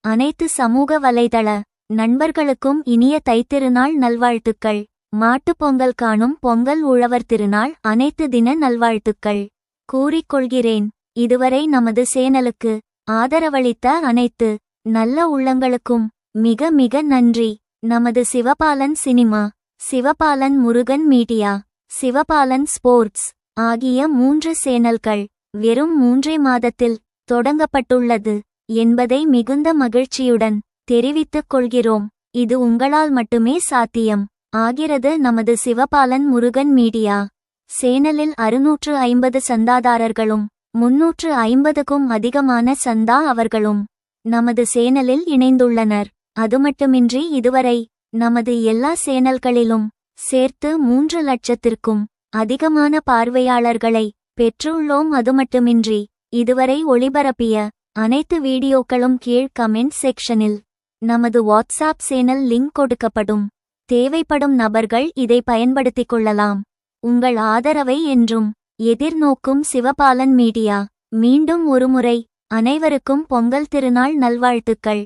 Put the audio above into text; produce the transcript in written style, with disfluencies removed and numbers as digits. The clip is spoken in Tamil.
அனைத்து சமூக வலைதள நண்பர்களுக்கும் இனிய தைத்திருநாள் நல்வாழ்த்துக்கள். மாட்டுப் பொங்கல் காணும் பொங்கல் உழவர் திருநாள் அனைத்து தின நல்வாழ்த்துக்கள் கூறிக்கொள்கிறேன். இதுவரை நமது சேனலுக்கு ஆதரவளித்த அனைத்து நல்ல உள்ளங்களுக்கும் மிக மிக நன்றி. நமது Sivabalan cinema, Sivabalan Murugan media, Sivabalan sports ஆகிய 3 சேனல்கள் வெறும் 3 மாதத்தில் தொடங்கப்பட்டுள்ளது என்பதை மிகுந்த மகிழ்ச்சியுடன் தெரிவித்துக் கொள்கிறோம். இது உங்களால் மட்டுமே சாத்தியம் ஆகிறது. நமது சிவபாலன் முருகன் மீடியா சேனலில் 650 சந்தாதாரர்களும் 350க்கும் அதிகமான சந்தா அவர்களும் நமது சேனலில் இணைந்துள்ளனர். அதுமட்டுமின்றி இதுவரை நமது எல்லா சேனல்களிலும் சேர்த்து 3 லட்சத்திற்கும் அதிகமான பார்வையாளர்களை பெற்றுள்ளோம். அதுமட்டுமின்றி இதுவரை ஒளிபரப்பிய அனைத்து வீடியோக்களும் கீழ் கமெண்ட் செக்ஷனில் நமது வாட்ஸ்ஆப் சேனல் லிங்க் கொடுக்கப்படும். தேவைப்படும் நபர்கள் இதை பயன்படுத்திக் கொள்ளலாம். உங்கள் ஆதரவை என்றும் எதிர்நோக்கும் சிவபாலன் மீடியா. மீண்டும் ஒருமுறை அனைவருக்கும் பொங்கல் திருநாள் நல்வாழ்த்துக்கள்.